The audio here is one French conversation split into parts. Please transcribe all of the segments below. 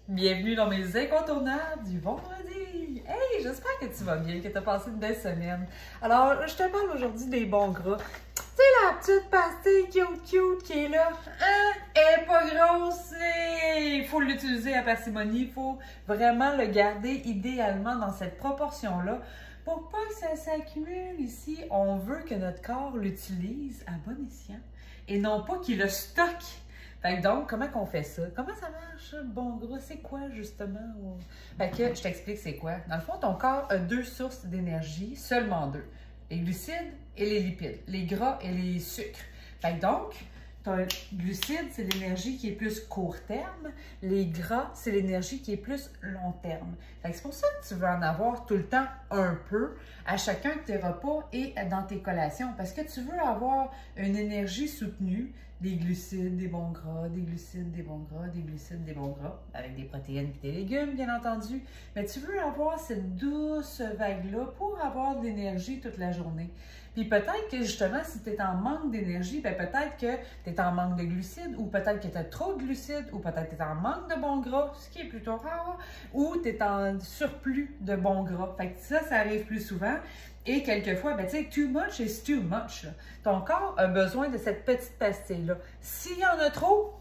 Bienvenue dans mes incontournables du vendredi! Hey, j'espère que tu vas bien, que tu as passé une belle semaine. Alors, je te parle aujourd'hui des bons gras. Tu sais, la petite pastille cute qui est là, hein? Elle est pas grosse, il faut l'utiliser à parcimonie, il faut vraiment le garder idéalement dans cette proportion-là pour pas que ça s'accumule ici. On veut que notre corps l'utilise à bon escient et non pas qu'il le stocke. Fait que donc, comment qu'on fait ça? Comment ça marche, le bon gras? C'est quoi, justement? Fait que je t'explique c'est quoi. Dans le fond, ton corps a deux sources d'énergie, seulement deux. Les glucides et les lipides. Les gras et les sucres. Fait que donc, ton glucide, c'est l'énergie qui est plus court terme. Les gras, c'est l'énergie qui est plus long terme. Fait que c'est pour ça que tu veux en avoir tout le temps un peu à chacun de tes repas et dans tes collations. Parce que tu veux avoir une énergie soutenue, des glucides, des bons gras, des glucides, des bons gras, des glucides, des bons gras, avec des protéines et des légumes, bien entendu. Mais tu veux avoir cette douce vague-là pour avoir de l'énergie toute la journée. Puis peut-être que justement, si tu es en manque d'énergie, bien peut-être que tu es en manque de glucides, ou peut-être que tu as trop de glucides, ou peut-être que tu es en manque de bons gras, ce qui est plutôt rare, ou tu es en surplus de bons gras. Fait que ça arrive plus souvent. Et quelquefois, ben, tu sais, too much is too much. Là. Ton corps a besoin de cette petite pastille-là. S'il y en a trop,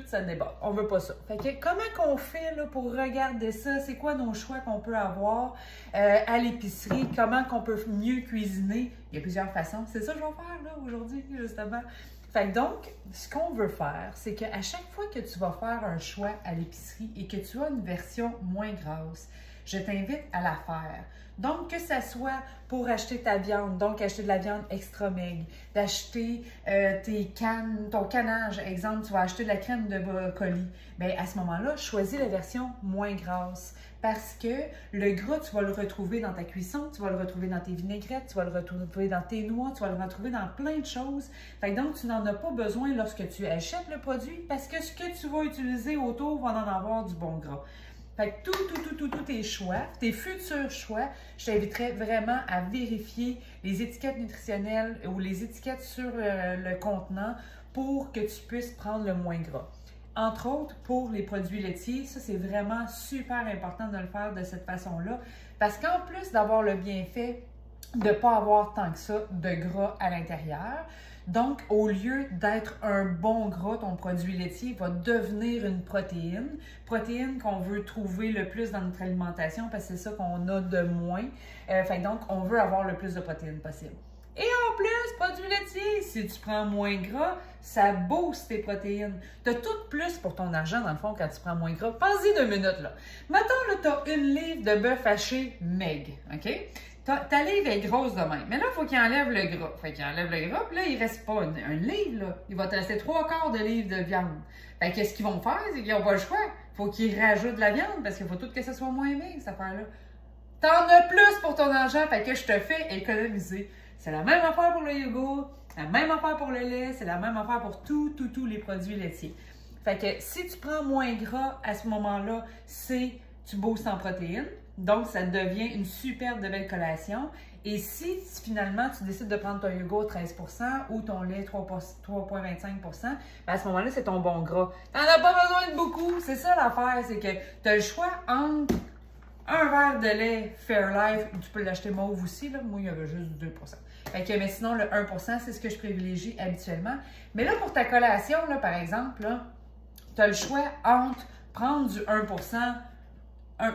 ça déborde. On veut pas ça. Fait que comment qu'on fait là, pour regarder ça? C'est quoi nos choix qu'on peut avoir à l'épicerie? Comment qu'on peut mieux cuisiner? Il y a plusieurs façons. C'est ça que je vais faire là aujourd'hui, justement. Fait que donc, ce qu'on veut faire, c'est qu'à chaque fois que tu vas faire un choix à l'épicerie et que tu as une version moins grasse, je t'invite à la faire. Donc, que ça soit pour acheter ta viande, donc acheter de la viande extra maigre, d'acheter tes cannes, ton canage, exemple, tu vas acheter de la crème de brocoli, bien, à ce moment-là, choisis la version moins grasse. Parce que le gras, tu vas le retrouver dans ta cuisson, tu vas le retrouver dans tes vinaigrettes, tu vas le retrouver dans tes noix, tu vas le retrouver dans plein de choses. Fait que donc, tu n'en as pas besoin lorsque tu achètes le produit parce que ce que tu vas utiliser autour va en avoir du bon gras. Fait que tous tes choix, tes futurs choix, je t'inviterais vraiment à vérifier les étiquettes nutritionnelles ou les étiquettes sur le contenant pour que tu puisses prendre le moins gras. Entre autres, pour les produits laitiers, ça c'est vraiment super important de le faire de cette façon-là parce qu'en plus d'avoir le bienfait de ne pas avoir tant que ça de gras à l'intérieur, donc, au lieu d'être un bon gras, ton produit laitier va devenir une protéine. Protéine qu'on veut trouver le plus dans notre alimentation parce que c'est ça qu'on a de moins. Fait donc, on veut avoir le plus de protéines possible. Et en plus, produit laitier, si tu prends moins gras, ça booste tes protéines. Tu as tout plus pour ton argent, dans le fond, quand tu prends moins gras. Pense-y 2 minutes, là. Mettons, là, tu as une livre de bœuf haché maigre, OK? Ta livre est grosse de même. Mais là, il faut qu'il enlève le gras. Fait qu'il enlève le gras, puis là, il ne reste pas un livre, là. Il va te rester 3/4 de livre de viande. Fait qu'est-ce qu'ils vont faire? C'est qu'ils n'ont pas le choix. Il faut qu'ils rajoutent de la viande parce qu'il faut tout que ça soit moins maigre, cette affaire-là. T'en as plus pour ton argent, fait que je te fais économiser. C'est la même affaire pour le yogourt, la même affaire pour le lait, c'est la même affaire pour tous les produits laitiers. Fait que si tu prends moins gras, à ce moment-là, tu boostes en protéines. Donc, ça devient une super de belle collation. Et si finalement tu décides de prendre ton yogourt 13 % ou ton lait 3,25 %, ben à ce moment-là, c'est ton bon gras. T'en as pas besoin de beaucoup. C'est ça l'affaire, c'est que tu as le choix entre un verre de lait Fairlife, tu peux l'acheter mauve aussi, là. Moi, il y avait juste 2 %. Fait que, mais sinon, le 1 %, c'est ce que je privilégie habituellement. Mais là, pour ta collation, là, par exemple, tu as le choix entre prendre du 1 %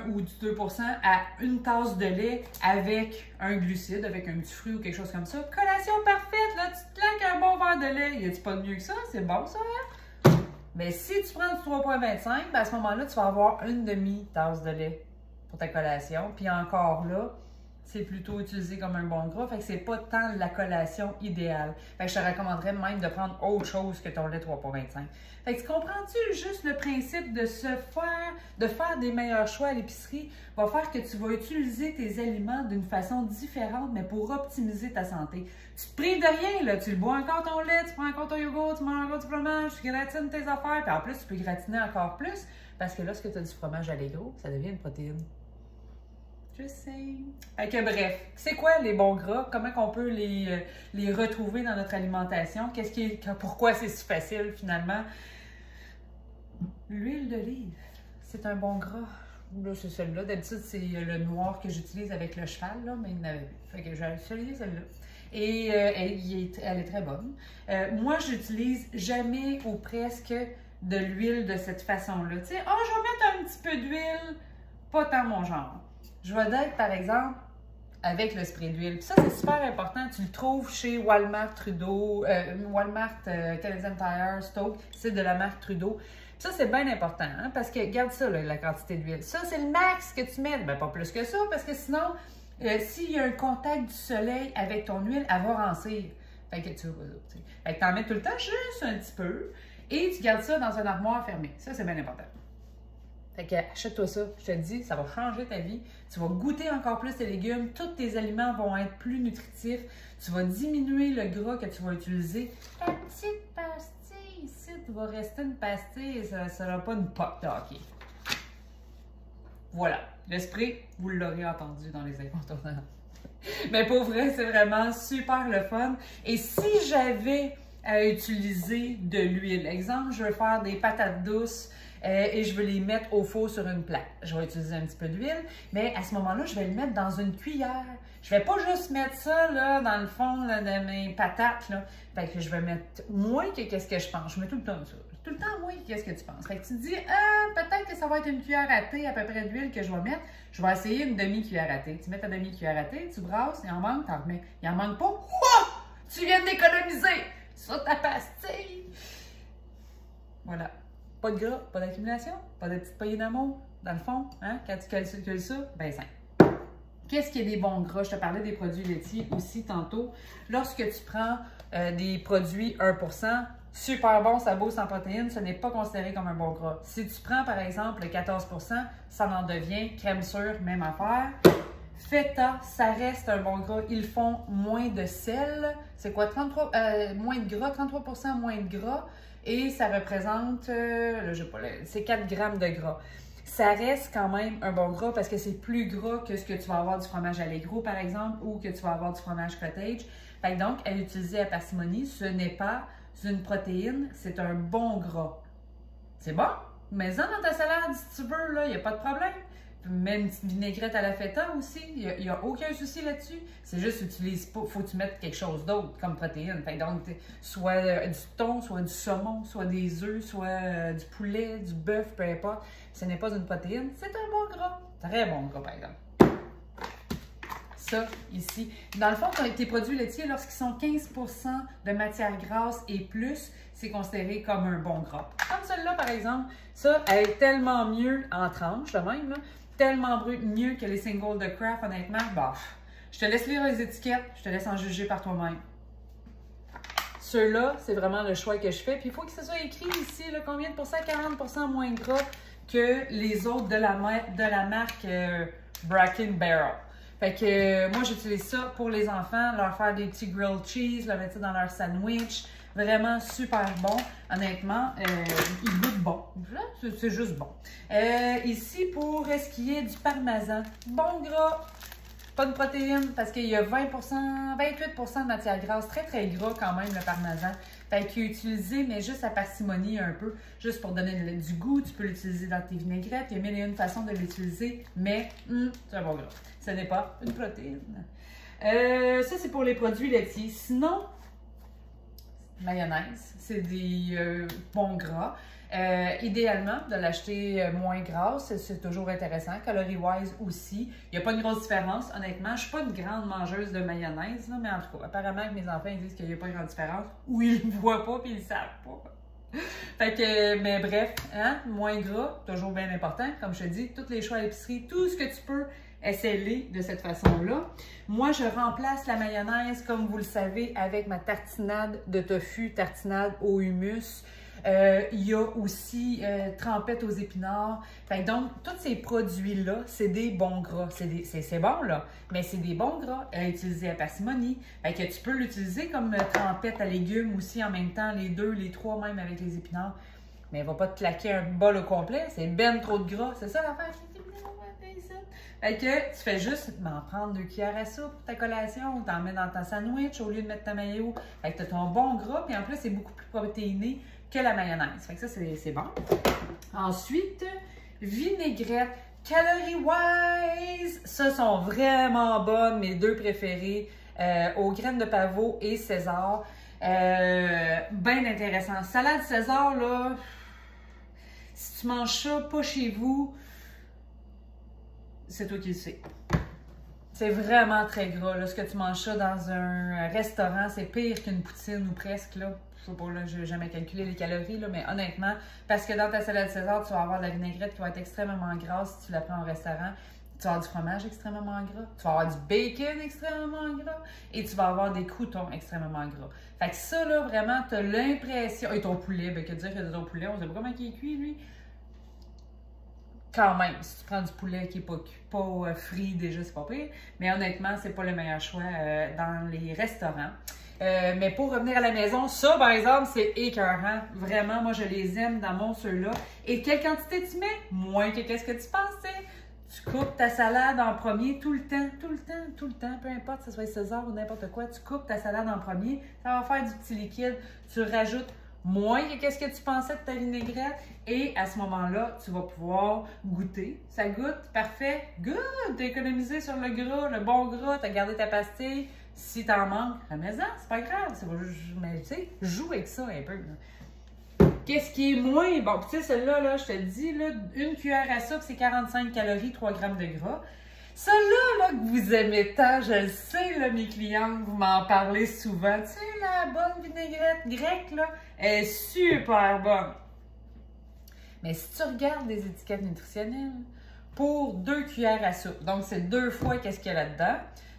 ou du 2 % à une tasse de lait avec un glucide, avec un petit fruit ou quelque chose comme ça. Collation parfaite, là, tu te claques un bon verre de lait. Y a-t-il pas de mieux que ça? C'est bon, ça, hein? Mais si tu prends du 3,25, ben à ce moment-là, tu vas avoir une demi-tasse de lait pour ta collation. Puis encore là, c'est plutôt utilisé comme un bon gras. Fait que c'est pas tant la collation idéale. Fait que je te recommanderais même de prendre autre chose que ton lait 3,25. Fait que tu comprends-tu juste le principe de faire des meilleurs choix à l'épicerie va faire que tu vas utiliser tes aliments d'une façon différente, mais pour optimiser ta santé. Tu te prives de rien, là. Tu le bois encore ton lait, tu prends encore ton yogourt, tu manges encore du fromage, tu gratines tes affaires, puis en plus, tu peux gratiner encore plus, parce que lorsque tu as du fromage à l'égro, ça devient une protéine. Je sais. Fait que bref, c'est quoi les bons gras? Comment on peut les retrouver dans notre alimentation? Pourquoi c'est si facile finalement? L'huile d'olive, c'est un bon gras. Là, c'est celle-là. D'habitude, c'est le noir que j'utilise avec le cheval, là, mais il n'avait plus. Fait que j'ai utilisé celle-là. Et elle est très bonne. Moi, j'utilise jamais ou presque de l'huile de cette façon-là. Tu sais, oh, je vais mettre un petit peu d'huile, pas tant mon genre. Je vais être, par exemple, avec le spray d'huile. Puis ça, c'est super important. Tu le trouves chez Walmart, Trudeau, Walmart, Canadian Tire, Stoke. C'est de la marque Trudeau. Puis ça, c'est bien important, hein, parce que, regarde ça, là, la quantité d'huile. Ça, c'est le max que tu mets. Ben, pas plus que ça, parce que sinon, s'il y a un contact du soleil avec ton huile, elle va rancir. Fait que tu en mets tout le temps, juste un petit peu, et tu gardes ça dans un armoire fermé. Ça, c'est bien important. Fait que achète-toi ça, je te dis, ça va changer ta vie. Tu vas goûter encore plus tes légumes, tous tes aliments vont être plus nutritifs. Tu vas diminuer le gras que tu vas utiliser. La petite pastille ici, tu vas rester une pastille, ça ne sera pas une pop de hockey. Voilà, le spray, vous l'aurez entendu dans les incontournables. Mais pour vrai, c'est vraiment super le fun. Et si j'avais à utiliser de l'huile, exemple, je veux faire des patates douces, et je veux les mettre au four sur une plaque. Je vais utiliser un petit peu d'huile, mais à ce moment-là, je vais le mettre dans une cuillère. Je ne vais pas juste mettre ça là, dans le fond là, de mes patates. Là. Fait que je vais mettre moins que qu'est-ce que je pense. Je mets tout le temps ça. Tout le temps moins que qu'est-ce que tu penses. Fait que tu te dis, ah, peut-être que ça va être une cuillère à thé à peu près d'huile que je vais mettre. Je vais essayer une demi-cuillère à thé. Tu mets ta demi-cuillère à thé, tu brasses, il en manque, t'en remets. Il en manque pas, oh! Tu viens d'économiser sur ta pastille. Voilà. Pas de gras, pas d'accumulation, pas de petites poignées d'amour, dans le fond, hein, quand tu calcules ça, ben simple. Qu'est-ce qui est des bons gras? Je te parlais des produits laitiers aussi tantôt. Lorsque tu prends des produits 1%, super bon, ça bosse en protéines, ce n'est pas considéré comme un bon gras. Si tu prends par exemple le 14%, ça en devient crème sûre, même affaire. Feta, ça reste un bon gras. Ils font moins de sel. C'est quoi? 33, moins de gras, 33% moins de gras. Et ça représente, c'est 4 grammes de gras. Ça reste quand même un bon gras parce que c'est plus gras que ce que tu vas avoir du fromage Allegro, par exemple, ou que tu vas avoir du fromage cottage. Fait que donc, à utiliser à parcimonie, ce n'est pas une protéine, c'est un bon gras. C'est bon? Mets-en dans ta salade si tu veux, là, il n'y a pas de problème. Mets une petite vinaigrette à la feta aussi, il n'y a aucun souci là-dessus. C'est juste, utilise pas, faut que tu mettes quelque chose d'autre comme protéine. Fait donc, soit du thon, soit du saumon, soit des œufs, soit du poulet, du bœuf, peu importe. Ce n'est pas une protéine, c'est un bon gras. Très bon gras, par exemple. Ça, ici. Dans le fond, tes produits laitiers, lorsqu'ils sont 15% de matière grasse et plus, c'est considéré comme un bon gras. Comme celle-là, par exemple, ça, elle est tellement mieux en tranche, de même, là, tellement mieux que les singles de Kraft, honnêtement. Bah, je te laisse lire les étiquettes, je te laisse en juger par toi-même. Ceux-là, c'est vraiment le choix que je fais. Puis il faut que ce soit écrit ici, là, combien de pourcents? 40% moins de gras que les autres de la marque Bracken Barrel. Fait que moi, j'utilise ça pour les enfants, leur faire des petits grilled cheese, leur mettre ça dans leur sandwich. Vraiment super bon. Honnêtement, il goûte bon. C'est juste bon. Ici, pour ce qui est du parmesan, bon gras, pas de protéines parce qu'il y a 20%, 28% de matière grasse. Très, très gras quand même, le parmesan. Fait qu'il est utilisé, mais juste à parcimonie un peu, juste pour donner du goût. Tu peux l'utiliser dans tes vinaigrettes. Il y a mille et une façons de l'utiliser, mais c'est un bon gras. Ce n'est pas une protéine. Ça, c'est pour les produits laitiers. Sinon, mayonnaise, c'est des bons gras. Idéalement, de l'acheter moins grasse, c'est toujours intéressant. Calorie-wise aussi. Il n'y a pas une grosse différence, honnêtement. Je ne suis pas une grande mangeuse de mayonnaise, là, mais en tout cas, apparemment que mes enfants ils disent qu'il n'y a pas de grande différence. Ou ils ne le voient pas, puis ils ne le savent pas. Fait que, mais bref, hein, moins gras, toujours bien important. Comme je te dis, tous les choix à l'épicerie, tout ce que tu peux, essaie-les de cette façon-là. Moi, je remplace la mayonnaise, comme vous le savez, avec ma tartinade de tofu, tartinade au hummus. Il y a aussi trempette aux épinards. Fait donc, tous ces produits-là, c'est des bons gras. C'est bon, là, mais c'est des bons gras à utiliser à parcimonie. Fait que tu peux l'utiliser comme trempette à légumes aussi en même temps, les deux, les trois même avec les épinards. Mais il ne va pas te claquer un bol au complet. C'est ben trop de gras. C'est ça l'affaire. Fait que tu fais juste m'en prendre 2 cuillères à soupe pour ta collation ou t'en mets dans ta sandwich au lieu de mettre ta mayo. Fait que tu as ton bon gras, puis en plus, c'est beaucoup plus protéiné que la mayonnaise. Fait que ça, c'est bon. Ensuite, vinaigrette. Calorie wise, ça sont vraiment bonnes, mes deux préférées, aux graines de pavot et César. Bien intéressant. Salade César, là, si tu manges ça pas chez vous, c'est toi qui le sais. C'est vraiment très gras, là. Ce que tu manges ça dans un restaurant, c'est pire qu'une poutine ou presque, là. Je sais pas, là, je n'ai jamais calculé les calories, là, mais honnêtement, parce que dans ta salade César, tu vas avoir de la vinaigrette qui va être extrêmement grasse si tu la prends au restaurant. Tu vas avoir du fromage extrêmement gras, tu vas avoir du bacon extrêmement gras et tu vas avoir des croûtons extrêmement gras. Fait que ça, là, vraiment, tu as l'impression... Et ton poulet, ben, que dire que ton poulet, on sait pas comment il est cuit, lui. Quand même, si tu prends du poulet qui n'est pas frit, déjà, c'est pas pire. Mais honnêtement, c'est pas le meilleur choix dans les restaurants. Mais pour revenir à la maison, ça, par exemple, c'est écœurant. Vraiment, moi, je les aime dans mon ceux-là. Et quelle quantité tu mets? Moins que qu'est-ce que tu pensais. Tu coupes ta salade en premier tout le temps, peu importe si ce soit César ou n'importe quoi. Tu coupes ta salade en premier, ça va faire du petit liquide. Tu rajoutes moins que qu'est-ce que tu pensais de ta vinaigrette. Et à ce moment-là, tu vas pouvoir goûter. Ça goûte, parfait, good! T'as économisé sur le gras, le bon gras, t'as gardé ta pastille. Si t'en manques, remets-en, c'est pas grave. Mais tu sais, joue avec ça un peu. Qu'est-ce qui est moins bon? Tu sais, celle-là, là, je te dis, là, une cuillère à soupe, c'est 45 calories, 3 grammes de gras. Celle-là, là, que vous aimez tant, je le sais, là, mes clientes, vous m'en parlez souvent. Tu sais, la bonne vinaigrette grecque, là, elle est super bonne. Mais si tu regardes les étiquettes nutritionnelles, pour 2 cuillères à soupe, donc c'est 2 fois qu'est-ce qu'il y a là-dedans,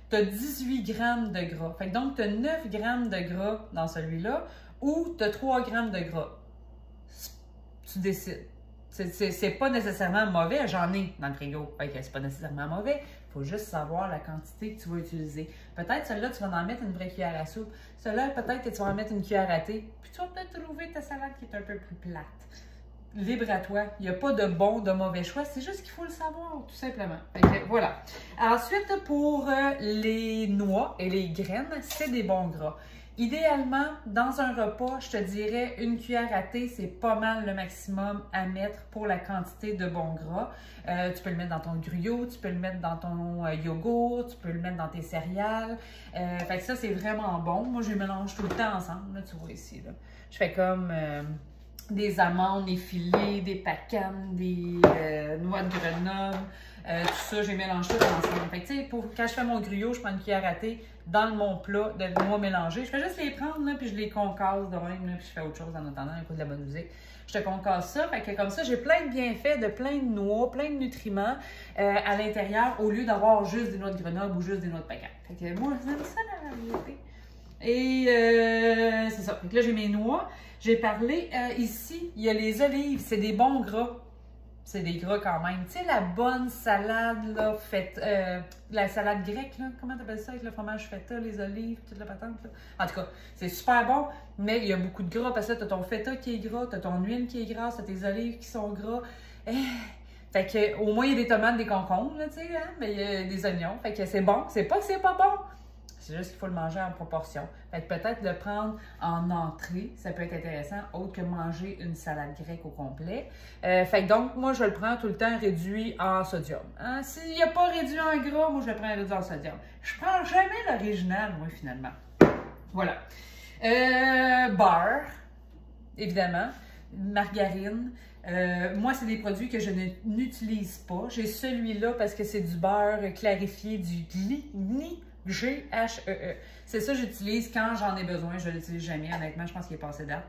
tu as 18 grammes de gras. Fait que donc, tu as 9 grammes de gras dans celui-là ou tu as 3 grammes de gras. Tu décides. C'est pas nécessairement mauvais, j'en ai dans le frigo. Fait que c'est pas nécessairement mauvais. Il faut juste savoir la quantité que tu vas utiliser. Peut-être celle-là, tu vas en mettre une vraie cuillère à soupe. Celle-là, peut-être que tu vas en mettre une cuillère à thé. Puis tu vas peut-être trouver ta salade qui est un peu plus plate. Libre à toi. Il n'y a pas de bon, de mauvais choix. C'est juste qu'il faut le savoir, tout simplement. Fait que, voilà. Ensuite, pour les noix et les graines, c'est des bons gras. Idéalement, dans un repas, je te dirais une cuillère à thé, c'est pas mal le maximum à mettre pour la quantité de bons gras. Tu peux le mettre dans ton gruyot, tu peux le mettre dans ton yogourt, tu peux le mettre dans tes céréales. Fait que ça, c'est vraiment bon. Moi, je les mélange tout le temps ensemble. Là, tu vois ici, là. Je fais comme des amandes effilées, des pacanes, des noix de Grenoble. Tout ça, je les mélange tout ensemble. Fait que, tu sais, quand je fais mon gruyot, je prends une cuillère à thé dans mon plat de noix mélangées. Je fais juste les prendre, là, puis je les concasse de même, là, puis je fais autre chose en attendant, écoute de la bonne musique. Je te concasse ça. Fait que comme ça, j'ai plein de bienfaits de plein de noix, plein de nutriments à l'intérieur, au lieu d'avoir juste des noix de Grenoble ou juste des noix de pacanes. Fait que moi, j'aime ça, la variété. Et c'est ça. Fait que là, j'ai mes noix. J'ai parlé ici, il y a les olives. C'est des bons gras. C'est des gras quand même. Tu sais, la bonne salade, là, faite, la salade grecque, là, comment t'appelles ça avec le fromage feta, les olives, toute la patente, là? En tout cas, c'est super bon, mais il y a beaucoup de gras parce que t'as ton feta qui est gras, t'as ton huile qui est grasse, t'as tes olives qui sont gras. Fait que, au moins, il y a des tomates, des concombres, là, tu sais, hein, mais il y a des oignons. Fait que c'est bon. C'est pas que c'est pas bon. C'est juste qu'il faut le manger en proportion. Fait que peut-être le prendre en entrée, ça peut être intéressant, autre que manger une salade grecque au complet. Fait que donc, moi, je le prends tout le temps réduit en sodium. Hein? S'il n'y a pas réduit en gras, moi, je le prends réduit en sodium. Je prends jamais l'original, moi, finalement. Voilà. Beurre, évidemment. Margarine. Moi, c'est des produits que je n'utilise pas. J'ai celui-là parce que c'est du beurre clarifié, du GHEE. G-H-E-E. C'est ça que j'utilise quand j'en ai besoin. Je ne l'utilise jamais, honnêtement. Je pense qu'il est passé date.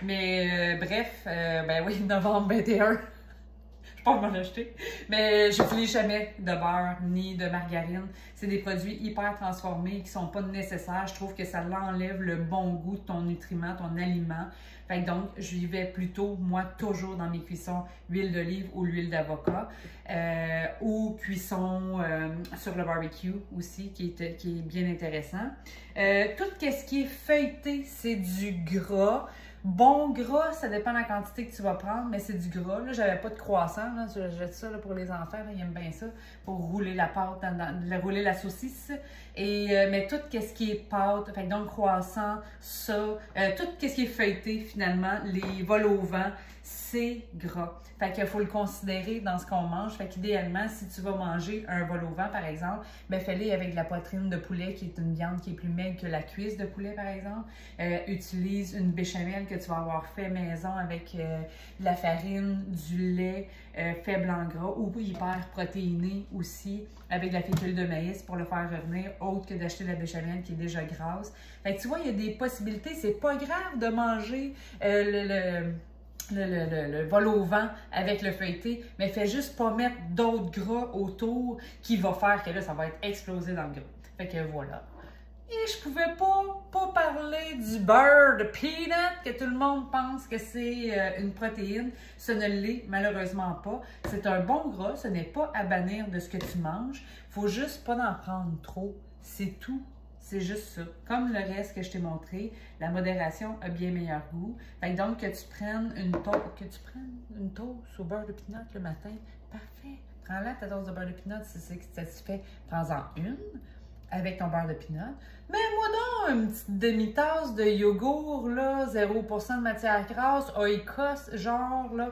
Mais bref, ben oui, novembre 21. Je peux pas m'en acheter. Mais j'utilise jamais de beurre ni de margarine. C'est des produits hyper transformés qui sont pas nécessaires. Je trouve que ça l'enlève le bon goût de ton nutriment, ton aliment. Fait que donc, j'y vais plutôt, moi, toujours dans mes cuissons, huile d'olive ou l'huile d'avocat. Ou cuisson sur le barbecue aussi, qui est bien intéressant. Tout ce qui est feuilleté, c'est du gras. Bon gras, ça dépend de la quantité que tu vas prendre, mais c'est du gras. Là, j'avais pas de croissant, là. Je jette ça là, pour les enfants, là, ils aiment bien ça, pour rouler la pâte, rouler la saucisse. Et, mais tout ce qui est pâte, fait donc croissant, ça, tout ce qui est feuilleté, finalement, les vols au vent, c'est gras. Fait qu'il faut le considérer dans ce qu'on mange. Fait qu'idéalement, si tu vas manger un vol au vent, par exemple, ben fais-le avec de la poitrine de poulet, qui est une viande qui est plus maigre que la cuisse de poulet, par exemple. Utilise une béchamel que tu vas avoir fait maison avec de la farine, du lait faible en gras ou hyper protéiné aussi, avec de la fécule de maïs pour le faire revenir, autre que d'acheter de la béchamel qui est déjà grasse. Fait que tu vois, il y a des possibilités. C'est pas grave de manger le vol au vent avec le feuilleté, mais fais juste pas mettre d'autres gras autour qui va faire que là, ça va être explosé dans le gras. Fait que voilà. Et je pouvais pas parler du beurre de peanut, que tout le monde pense que c'est une protéine. Ce ne l'est malheureusement pas. C'est un bon gras, ce n'est pas à bannir de ce que tu manges. Faut juste pas en prendre trop, c'est tout. C'est juste ça. Comme le reste que je t'ai montré, la modération a bien meilleur goût. Fait que donc, que tu prennes une toast au beurre de peanut le matin, parfait. Prends-la ta dose de beurre de peanut si c'est satisfait. Prends-en une avec ton beurre de peanut. Mets-moi donc une petite demi-tasse de yogourt, là, 0% de matière grasse, oikos, genre, là,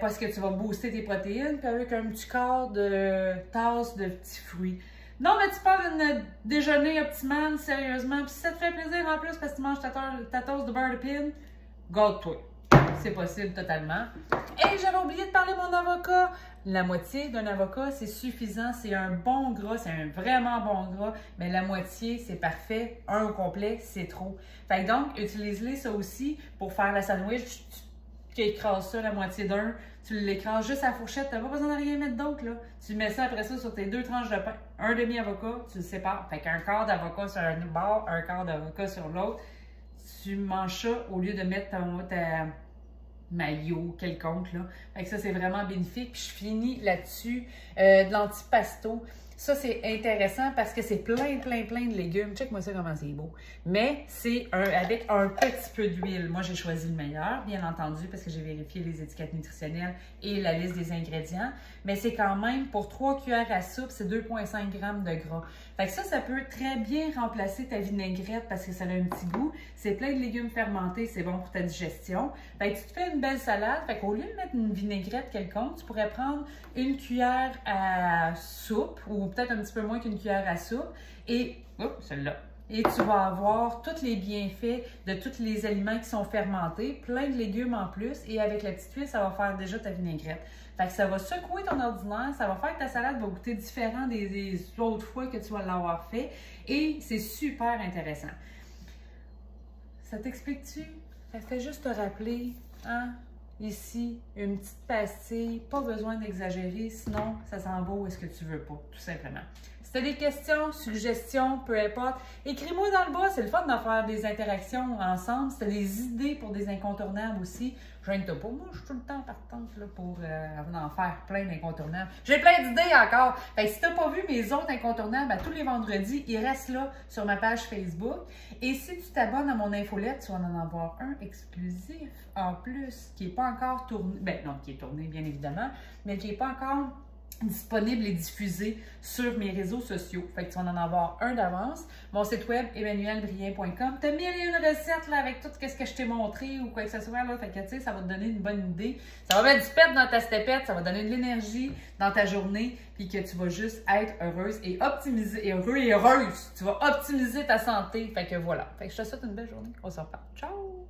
parce que tu vas booster tes protéines, puis avec un petit quart de tasse de petits fruits. Non, mais tu parles d'un déjeuner optimal, sérieusement. Puis si ça te fait plaisir en plus parce que tu manges ta toast de beurre de peanut, garde-toi. C'est possible totalement. Et j'avais oublié de parler de mon avocat. La moitié d'un avocat, c'est suffisant. C'est un bon gras, c'est un vraiment bon gras. Mais la moitié, c'est parfait. Un au complet, c'est trop. Fait que donc, utilise-les ça aussi pour faire la sandwich. Tu écrases ça, la moitié d'un. Tu l'écrases juste à la fourchette. Tu n'as pas besoin de rien mettre d'autre, là. Tu mets ça après ça sur tes 2 tranches de pain. Un demi-avocat, tu le sépares. Fait qu'un quart d'avocat sur un bord, un quart d'avocat sur l'autre. Tu manges ça au lieu de mettre ta maillot quelconque, là. Fait que ça, c'est vraiment bénéfique. Puis je finis là-dessus de l'antipasto. Ça, c'est intéressant parce que c'est plein de légumes. Check-moi ça comment c'est beau. Mais c'est avec un petit peu d'huile. Moi, j'ai choisi le meilleur, bien entendu, parce que j'ai vérifié les étiquettes nutritionnelles et la liste des ingrédients. Mais c'est quand même, pour 3 cuillères à soupe, c'est 2,5 g de gras. Fait que ça peut très bien remplacer ta vinaigrette parce que ça a un petit goût. C'est plein de légumes fermentés, c'est bon pour ta digestion. Fait que tu te fais une belle salade. Fait qu'au lieu de mettre une vinaigrette quelconque, tu pourrais prendre une cuillère à soupe ou peut-être un petit peu moins qu'une cuillère à soupe et, celle-là. Et tu vas avoir tous les bienfaits de tous les aliments qui sont fermentés, plein de légumes en plus et avec la petite huile, ça va faire déjà ta vinaigrette. Fait que ça va secouer ton ordinaire, ça va faire que ta salade va goûter différent des autres fois que tu vas l'avoir fait et c'est super intéressant. Ça t'explique-tu? Ça fait juste te rappeler, hein? Ici, une petite pastille, pas besoin d'exagérer, sinon ça s'en va où est-ce que tu veux pas, tout simplement. Si tu as des questions, suggestions, peu importe, écris-moi dans le bas, c'est le fun de faire des interactions ensemble. Si tu as des idées pour des incontournables aussi, gêne-toi pas. Moi, je suis tout le temps partante là, pour en faire plein d'incontournables. J'ai plein d'idées encore. Fait que si tu n'as pas vu mes autres incontournables, tous les vendredis, ils restent là sur ma page Facebook. Et si tu t'abonnes à mon infolette, tu vas en avoir un exclusif en plus, qui n'est pas encore tourné, ben non, qui est tourné bien évidemment, mais qui n'est pas encore disponible et diffusé sur mes réseaux sociaux. Fait que tu vas en avoir un d'avance. Mon site web, emmanuelbrien.com. Tu as 1001 recettes là, avec tout ce que je t'ai montré ou quoi que ce soit. Là. Fait que tu sais, ça va te donner une bonne idée. Ça va mettre du pep dans ta stepette, ça va donner de l'énergie dans ta journée, puis que tu vas juste être heureuse et optimiser, et heureux et heureuse. Tu vas optimiser ta santé. Fait que voilà. Fait que je te souhaite une belle journée. On se reparle. Ciao!